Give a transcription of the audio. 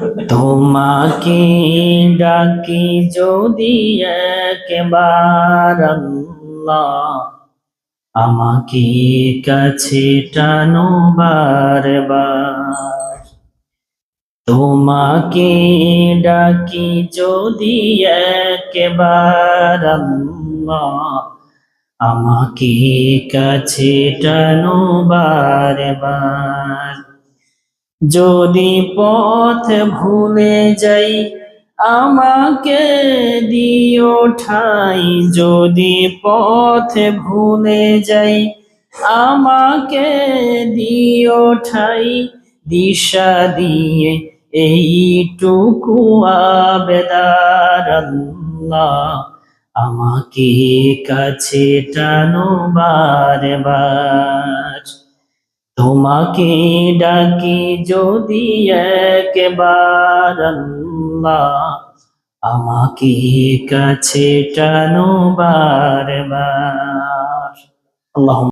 তোমাকে ডাকি যদি একবার আল্লাহ, আমাকে কাছে টানো বারবার। তোমাকে ডাকি যদি একবার আল্লাহ, আমাকে কাছে টানো বারবার। যদি পথ ভুলে যাই আমাকে দিও ঠাই, যদি পথ ভুলে যাই আমাকে দিও ঠাই, দিশা দিয়ে এইটুকু আবেদন আল্লাহ, আমাকে কাছে টানো বারবার। তোমাকে ডাকি যদি একবার আল্লাহ, আমাকে কাছে টানো বারবার। আল্লাহ।